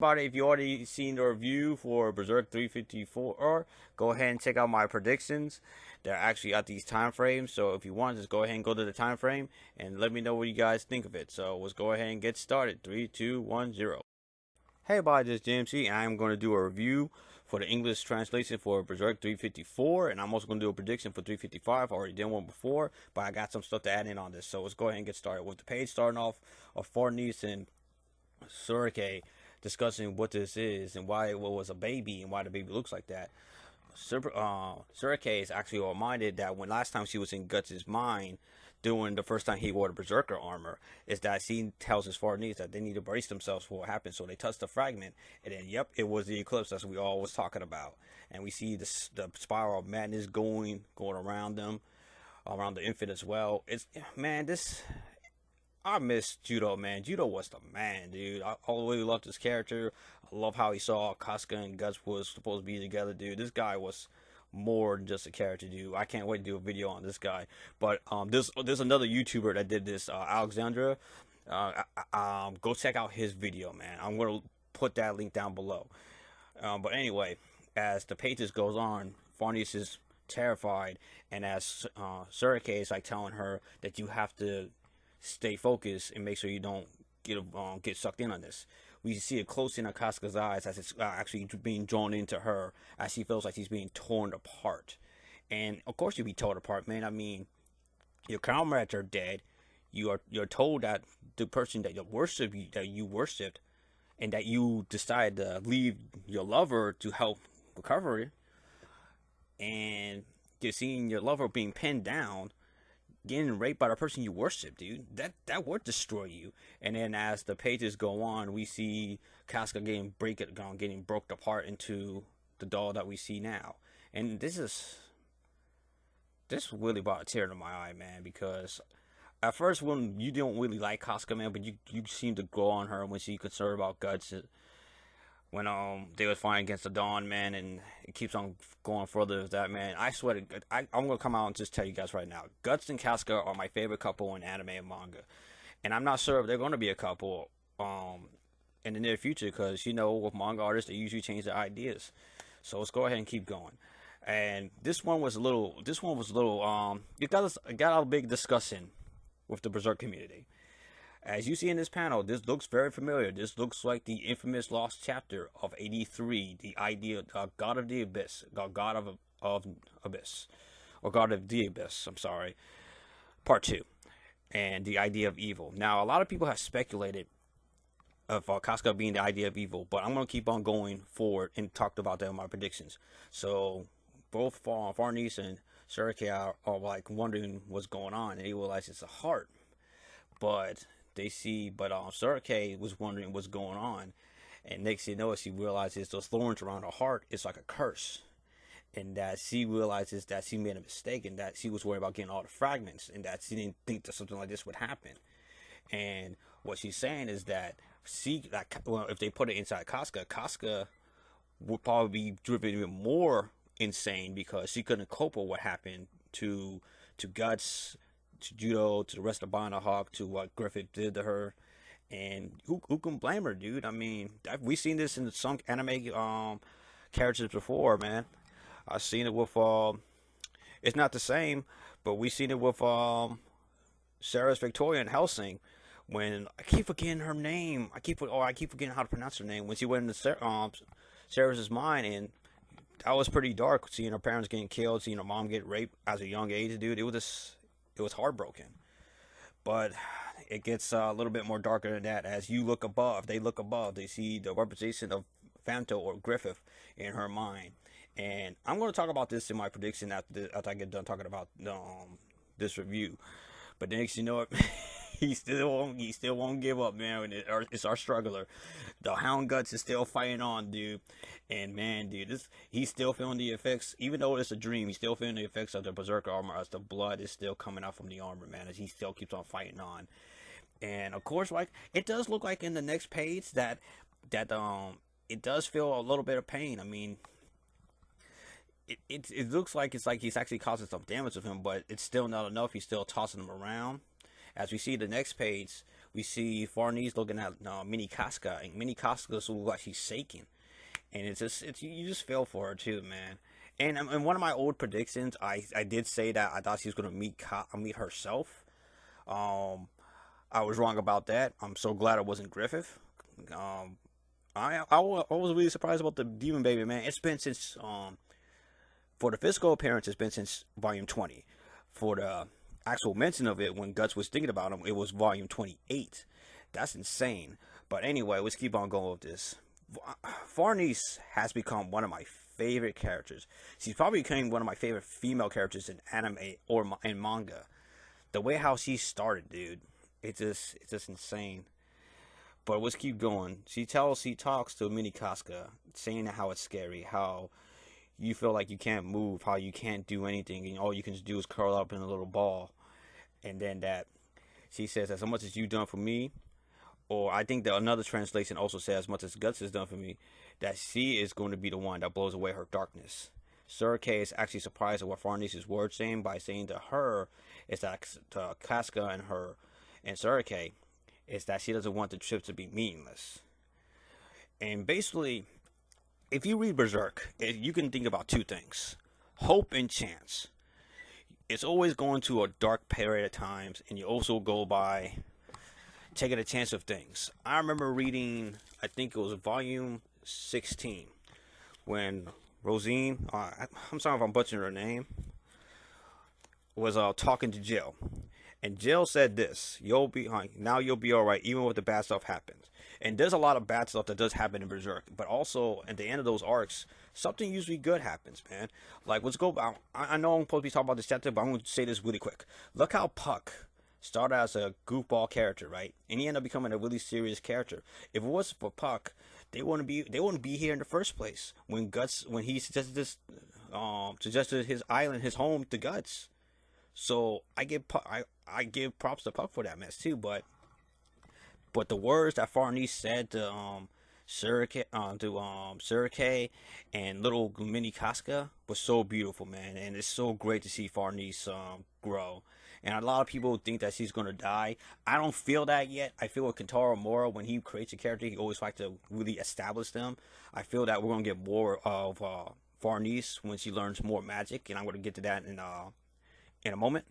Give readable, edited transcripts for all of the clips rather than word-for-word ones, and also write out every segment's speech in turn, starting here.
Everybody, if you already seen the review for Berserk 354, go ahead and check out my predictions. They're actually at these time frames, so if you want, just go ahead and go to the time frame and let me know what you guys think of it. So let's go ahead and get started. 3, 2, 1, 0. Hey everybody, this is JMC, and I'm going to do a review for the English translation for Berserk 354, and I'm also going to do a prediction for 355. I already did one before, but I got some stuff to add in on this. So let's go ahead and get started with the page starting off of Farnice and Surike discussing what this is and why it was a baby and why the baby looks like that. Surike is actually reminded that when last time she was in Guts' mind, doing the first time he wore the Berserker armor, is that she tells his Farnice that they need to brace themselves for what happens. So they touch the fragment, and then yep, it was the eclipse as we all was talking about. And we see the spiral of madness going around them, around the infant as well. It's man, this I miss Judo, man. Judo was the man, dude. I really loved his character. I love how he saw Casca and Guts was supposed to be together, dude. This guy was more than just a character, dude. I can't wait to do a video on this guy. But there's another YouTuber that did this, Alexandra. Go check out his video, man. I'm gonna put that link down below. But anyway, as the pages goes on, Farnice is terrified, and as Surike is like telling her that you have to stay focused and make sure you don't get sucked in on this. We see it close in Casca's eyes as it's actually being drawn into her, as she feels like she's being torn apart. And of course, you'll be torn apart, man. I mean, your comrades are dead. You're told that the person that you worshipped, and that you decide to leave your lover to help recover it, and you're seeing your lover being pinned down, getting raped by the person you worship, dude. That would destroy you. And then as the pages go on, we see Casca getting broke apart into the doll that we see now. And this really brought a tear to my eye, man, because at first when you don't really like Casca, man, but you seem to grow on her when she's concerned about Guts. When they was fighting against the Dawn, man, and it keeps on going further with that, man. I swear to God, I'm gonna come out and just tell you guys right now, Guts and Casca are my favorite couple in anime and manga, and I'm not sure if they're gonna be a couple in the near future, because with manga artists they usually change their ideas. So let's go ahead and keep going. And this one was a little it got a big discussion with the Berserk community. As you see in this panel, this looks very familiar. This looks like the infamous lost chapter of 83, the idea God of the Abyss, God of Abyss, or God of the Abyss, I'm sorry, part 2, and the idea of evil. Now, a lot of people have speculated of Casca being the idea of evil, but I'm going to keep on going forward and talked about that in my predictions. So, both Farnice and Surike are like wondering what's going on, and they realize it's a heart, but Surike was wondering what's going on, and next thing you know, she realizes those thorns around her heart is like a curse, and that she realizes that she made a mistake, and that she was worried about getting all the fragments, and that she didn't think that something like this would happen. And what she's saying is that if they put it inside Casca, Casca would probably be driven even more insane, because she couldn't cope with what happened to Guts, to Judo, to the rest of Bana Hawk, to what Griffith did to her. And who can blame her, dude? I mean, we've seen this in some anime characters before, man. I've seen it with it's not the same, but we've seen it with Sarah's Victoria in Hellsing, when I keep forgetting her name. I keep forgetting how to pronounce her name, when she went into Sarah's mind, and that was pretty dark, seeing her parents getting killed, seeing her mom get raped at a young age, dude. It was heartbroken. But it gets a little bit more darker than that. As you look above, they see the representation of Phanto or Griffith in her mind. And I'm going to talk about this in my prediction after I get done talking about this review. But next, he still won't give up, man. It's our struggler. The Hound Guts is still fighting on, dude. And man, dude, he's still feeling the effects. Even though it's a dream, he's still feeling the effects of the Berserker armor, as the blood is still coming out from the armor, man, as he still keeps on fighting on. And of course, like, it does look like in the next page that it does feel a little bit of pain. I mean, it looks like he's actually causing some damage with him, but it's still not enough. He's still tossing him around. As we see the next page, we see Farnese looking at Mini Casca, and Mini Casca looks like she's shaking, and you just feel for her too, man. And in one of my old predictions, I did say that I thought she was gonna meet herself. I was wrong about that. I'm so glad it wasn't Griffith. I was really surprised about the Demon Baby, man. It's been since for the physical appearance, it's been since volume 20. For the actual mention of it, when Guts was thinking about him, it was volume 28. That's insane. But anyway, let's keep on going with this. Farnese has become one of my favorite characters. She's probably becoming one of my favorite female characters in anime or in manga. The way how she started, dude, it's just insane. But let's keep going. She talks to Mini Casca, saying how it's scary, how you feel like you can't move, how you can't do anything, and all you can do is curl up in a little ball. And then that she says, as much as you've done for me, or I think that another translation also says, as much as Guts has done for me, that she is going to be the one that blows away her darkness. Surike is actually surprised at what Farnese's words saying by saying to her is that to Casca and Surike is that she doesn't want the trip to be meaningless. And basically, if you read Berserk, you can think about two things: hope and chance. It's always going to a dark period of times, and you also go by taking a chance of things. I remember reading, I think it was volume 16, when Rosine, I'm sorry if I'm butchering her name, was talking to Jill. And Jill said this: you'll be all right, even if the bad stuff happens. And there's a lot of bad stuff that does happen in Berserk, but also at the end of those arcs, something usually good happens, man. Like, let's go. I know I'm supposed to be talking about this chapter, but I'm going to say this really quick. Look how Puck started as a goofball character, right? And he ended up becoming a really serious character. If it wasn't for Puck, they wouldn't be here in the first place. When he suggested his island, his home to Guts. So I give props to Puck for that mess too, but the words that Farnese said to Surike and little Mini Casca was so beautiful, man, and it's so great to see Farnese grow. And a lot of people think that she's gonna die. I don't feel that yet. I feel with Kentaro Mora, when he creates a character, he always likes to really establish them. I feel that we're gonna get more of Farnese when she learns more magic, and I'm gonna get to that in a moment.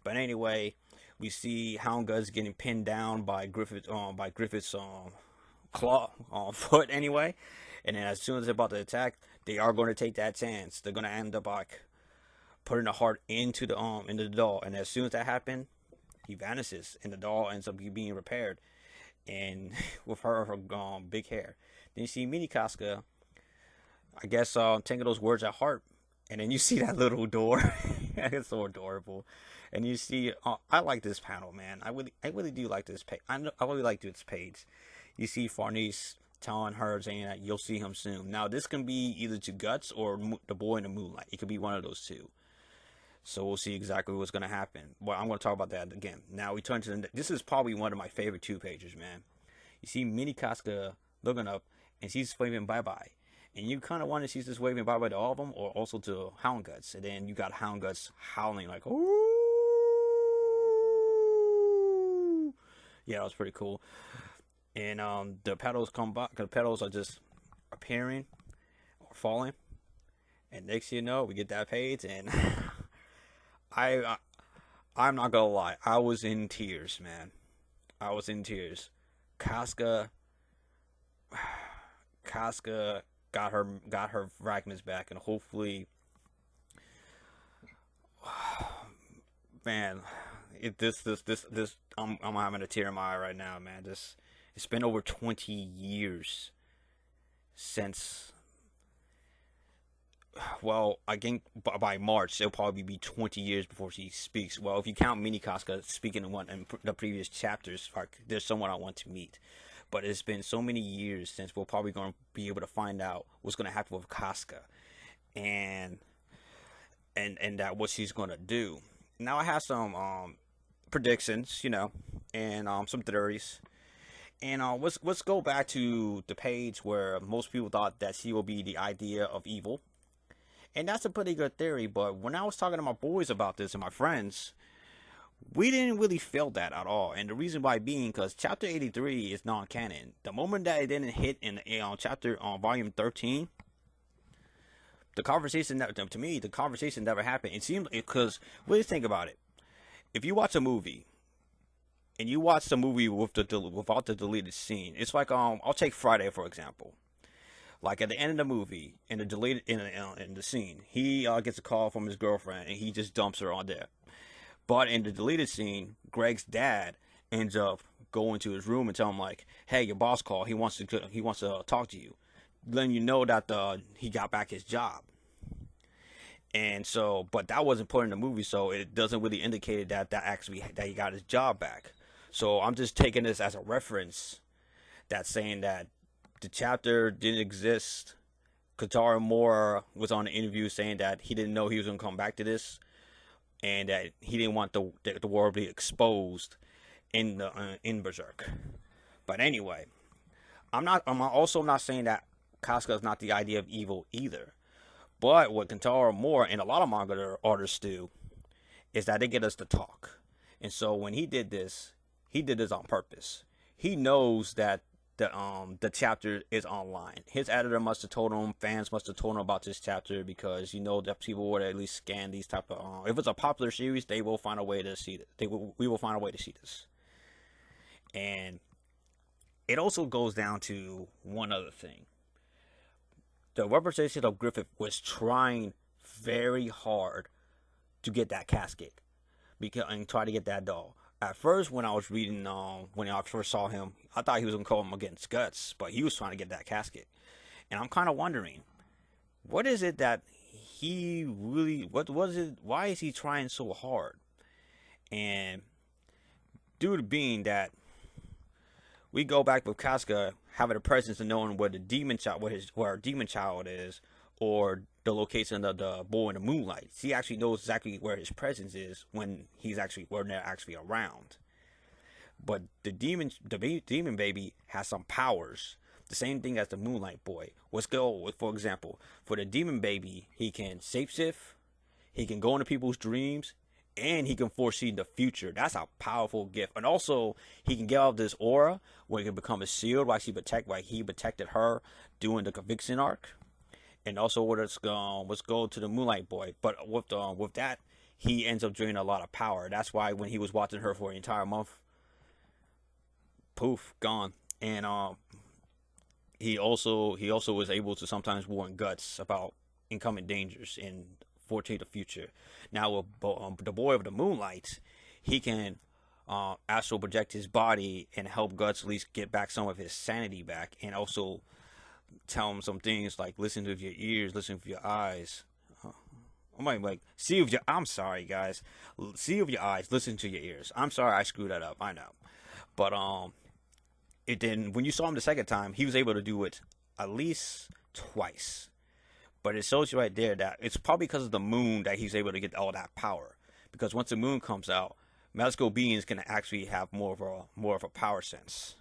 But anyway, we see Hound Guts getting pinned down by Griffith's claw foot anyway, and then as soon as they're about to attack, they are going to take that chance. They're going to end up like putting the heart into the doll, and as soon as that happens, he vanishes, and the doll ends up being repaired, and with her big hair. Then you see Mini Casca, I guess, taking those words at heart. And then you see that little door. It's so adorable. And you see, I like this panel, man. I really do like this page. I really like this page. You see Farnese telling her, saying that you'll see him soon. Now, this can be either to Guts or the boy in the Moonlight. It could be one of those two. So we'll see exactly what's going to happen. Well, I'm going to talk about that again. Now we turn to this is probably one of my favorite 2 pages, man. You see Mini Casca looking up, and she's waving bye-bye. And you kind of wonder if she's just waving bye-bye to all of them, or also to Hound Guts. And then you got Hound Guts howling like, ooh. Yeah, that was pretty cool. And the petals come back. The petals are just appearing or falling. And next thing you know, we get that page, and I'm not gonna lie, I was in tears, man. I was in tears. Casca got her fragments back, and hopefully, man, I'm having a tear in my eye right now, man. It's been over 20 years since. Well, I think by March it'll probably be 20 years before she speaks. Well, if you count Mini Casca speaking in the previous chapters, like, there's someone I want to meet. But it's been so many years since we're probably going to be able to find out what's going to happen with Casca, and that what she's going to do. Now I have some predictions, and some theories. And let's go back to the page where most people thought that she will be the idea of evil, and that's a pretty good theory. But when I was talking to my boys about this and my friends, We didn't really feel that at all, and the reason why being because Chapter 83 is non-canon. The moment that it didn't hit in chapter volume 13, the conversation that to me the conversation never happened. It seemed because what do you think about it? If you watch a movie and you watch the movie with without the deleted scene, it's like I'll take Friday for example. Like at the end of the movie, in the deleted in the scene, he gets a call from his girlfriend and he just dumps her on there. But in the deleted scene, Greg's dad ends up going to his room and telling him like, "Hey, your boss called. He wants to talk to you," letting you know that he got back his job. And so, but that wasn't put in the movie, so it doesn't really indicate that he got his job back. So I'm just taking this as a reference that's saying that the chapter didn't exist. Katara Moore was on the interview saying that he didn't know he was going to come back to this, and that he didn't want the world to be exposed in Berserk. But anyway, I'm also not saying that Casca is not the idea of evil either. But what Kentaro Moore and a lot of manga artists do is that they get us to talk. And so when he did this on purpose. He knows that the chapter is online. His editor must have told him, fans must have told him about this chapter, because you know that people would at least scan these type of if it's a popular series, they will find a way to see it. We will find a way to see this. And it also goes down to one other thing. The representation of Griffith was trying very hard to get that casket and try to get that doll. At first, when I was reading, when I first saw him, I thought he was going to call him against Guts, but he was trying to get that casket. And I'm kind of wondering, what is it that he really, what was it, why is he trying so hard? And due to being that we go back with Casca having a presence of knowing where the demon child, where our demon child is, or the location of the boy in the Moonlight. He actually knows exactly where his presence is when they're actually around. But the demon baby has some powers. The same thing as the Moonlight boy. For example, for the demon baby, he can shapeshift, he can go into people's dreams, and he can foresee the future. That's a powerful gift. And also, he can get out of this aura where he can become a shield, like he protected her during the conviction arc. And also, let's go to the Moonlight boy. But with that, he ends up draining a lot of power. That's why when he was watching her for an entire month, poof, gone. And he also was able to sometimes warn Guts about incoming dangers and foretell the future. Now with the boy of the Moonlight, he can astral project his body and help Guts at least get back some of his sanity back, and also tell him some things like listen with your ears, listen with your eyes. I'm sorry guys. See with your eyes, listen to your ears. I'm sorry I screwed that up, I know. But it didn't, when you saw him the second time, he was able to do it at least twice. But it shows you right there that it's probably because of the moon that he's able to get all that power. Because once the moon comes out, magical beings can actually have more of a power sense.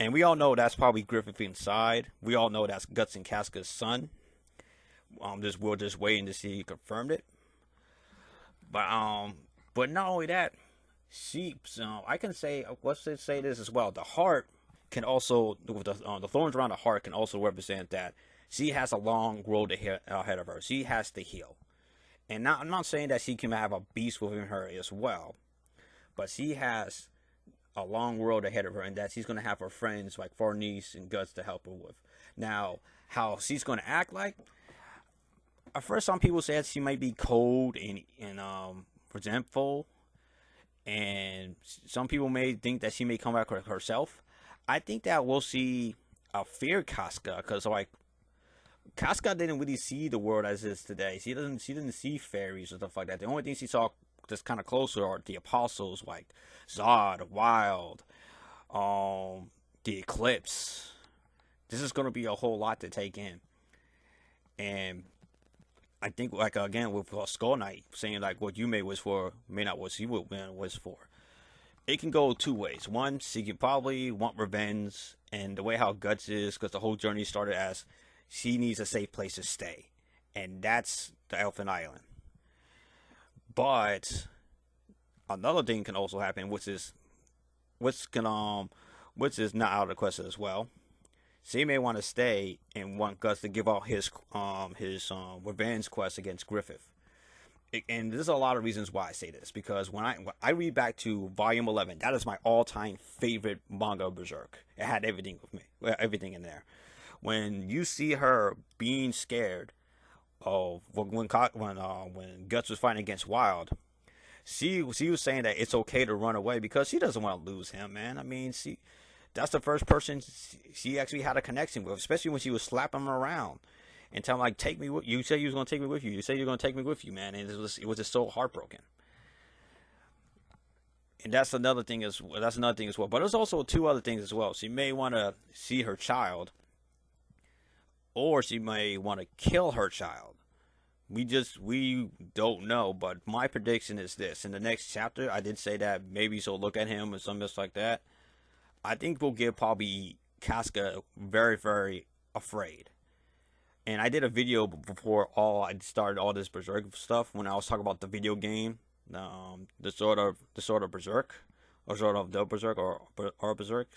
And we all know that's probably Griffith inside. We all know that's Guts and Casca's son. We're just waiting to see he confirmed it. But not only that, I can say, let's say this as well. The heart can also, the thorns around the heart can also represent that she has a long road ahead of her. She has to heal. And I'm not saying that she can have a beast within her as well, but she has a long road ahead of her, and that she's going to have her friends like Farnese and Guts to help her with. Now, how she's going to act like, at first some people said she might be cold and resentful, and some people may think that she may come back herself. I think that we'll see a fear Casca, because like Casca didn't really see the world as it is today. She didn't see fairies or stuff like that. The only thing she saw just kind of closer are the apostles like Zod, Wild, the Eclipse. This is going to be a whole lot to take in. And I think, like, again, with Skull Knight saying like what Yume was for may not what she was for. It can go two ways. One, she can probably want revenge, and the way how Guts is, because the whole journey started as she needs a safe place to stay, and that's the Elfin Island. But another thing can also happen, which is not out of the question as well. So he may want to stay and want Guts to give out his revenge quest against Griffith. And there's a lot of reasons why I say this, because when I read back to Volume 11, that is my all-time favorite manga of Berserk. It had everything with me, everything in there. When you see her being scared of when Guts was fighting against Wild, she was saying that it's okay to run away because she doesn't want to lose him, man. I mean, that's the first person she actually had a connection with, especially when she was slapping him around and telling him, like, take me with you. You said you was going to take me with you. You said you're going to take me with you, man. And it was just so heartbroken. And that's another thing as well. But there's also two other things as well. She may want to see her child, or she may want to kill her child. We don't know. But my prediction is this: in the next chapter, I did say that maybe she'll look at him or something just like that. I think we'll get probably Casca very, very afraid. And I did a video before I started all this Berserk stuff, when I was talking about the video game, the sort of Berserk, or sort of the Berserk, or Berserk,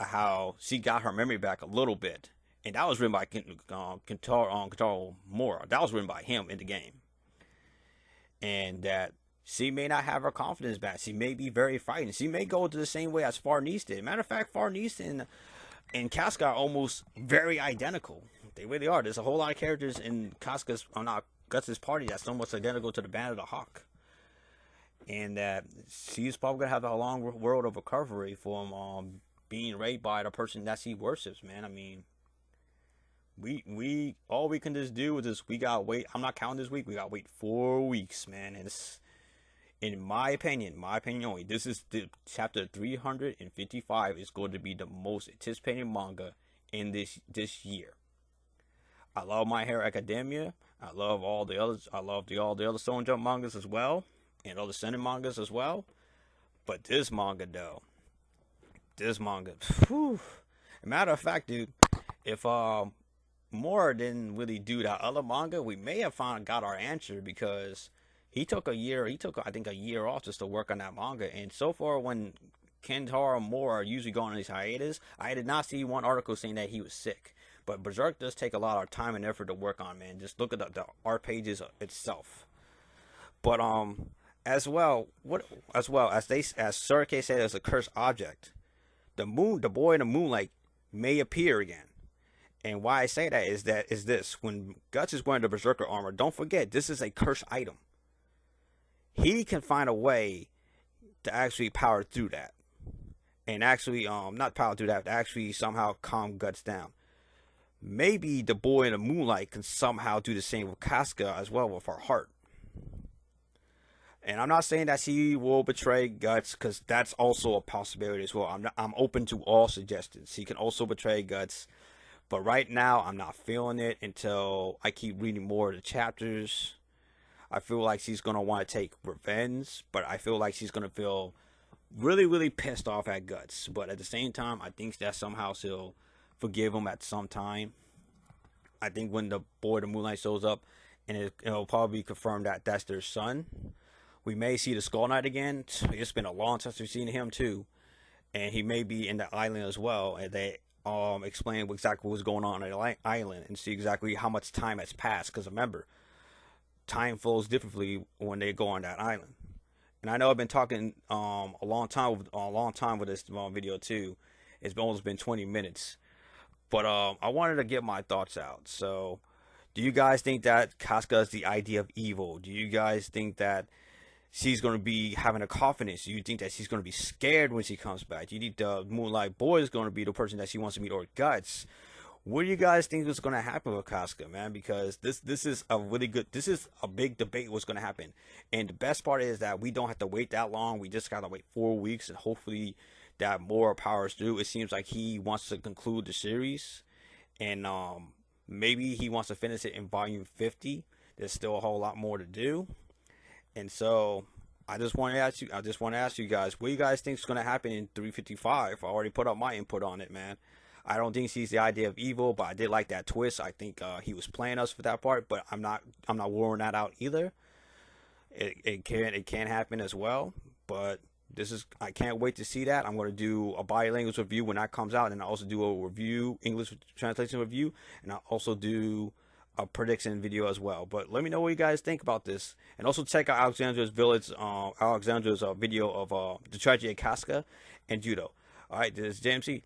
how she got her memory back a little bit, and that was written by Kentaro Mora. That was written by him in the game, and that she may not have her confidence back. She may be very frightened. She may go to the same way as Farnese did. Matter of fact, Farnese and Casca are almost very identical. They really are. There's a whole lot of characters in Guts' party that's almost identical to the Band of the Hawk. And that she's probably going to have a long road of recovery from being raped by the person that she worships, man. I mean, we all we can just do is just, we got to wait. I'm not counting this week. We got to wait 4 weeks, man. And it's, in my opinion only, this is the chapter 355 is going to be the most anticipated manga in this year. I love My Hero Academia. I love all the others. I love all the other Stone Jump mangas as well, and other Seinen mangas as well. But this manga, though, whew. Matter of fact, dude, if Mora didn't really do that other manga, we may have got our answer, because he took I think a year off just to work on that manga. And so far, when Kentaro Mora usually go on these hiatus, I did not see one article saying that he was sick. But Berserk does take a lot of time and effort to work on, man. Just look at the art pages itself. But as Surike said, as a cursed object, the boy in the moonlight may appear again. And why I say that is this: when Guts is wearing the Berserker armor, don't forget this is a cursed item. He can find a way to actually power through that, and actually not power through that, to actually somehow calm Guts down. Maybe the boy in the moonlight can somehow do the same with Casca as well, with her heart. And I'm not saying that she will betray Guts, because that's also a possibility as well. I'm open to all suggestions. She can also betray Guts, but right now I'm not feeling it until I keep reading more of the chapters. I feel like she's gonna want to take revenge, but I feel like she's gonna feel really, really pissed off at Guts. But at the same time, I think that somehow she'll forgive him at some time. I think when the boy the moonlight shows up, and it'll probably be confirmed that that's their son, we may see the Skull Knight again. It's been a long time since we've seen him too, and he may be in the island as well, and they explain exactly what's going on the island and see exactly how much time has passed, because remember, time flows differently when they go on that island. And I know I've been talking a long time with this video too. It's almost been 20 minutes. But I wanted to get my thoughts out. So, do you guys think that Casca is the idea of evil? Do you guys think that she's going to be having a confidence? Do you think that she's going to be scared when she comes back? Do you think the Moonlight Boy is going to be the person that she wants to meet, or Guts? What do you guys think is going to happen with Casca, man? Because this is a big debate what's going to happen. And the best part is that we don't have to wait that long. We just got to wait 4 weeks, and hopefully that more powers through. It seems like he wants to conclude the series, and maybe he wants to finish it in volume 50. There's still a whole lot more to do, and so I just want to ask you guys, what do you guys think is going to happen in 355? I already put up my input on it, man. I don't think she's the idea of evil, but I did like that twist. I think he was playing us for that part, but I'm not ruling that out either. It can happen as well. But I can't wait to see that. I'm going to do a body language review when that comes out, and I also do a review, English translation review, and I'll also do a prediction video as well. But let me know what you guys think about this, and also check out Alexandra's video of the tragedy of Casca and judo. All right, this is JMC.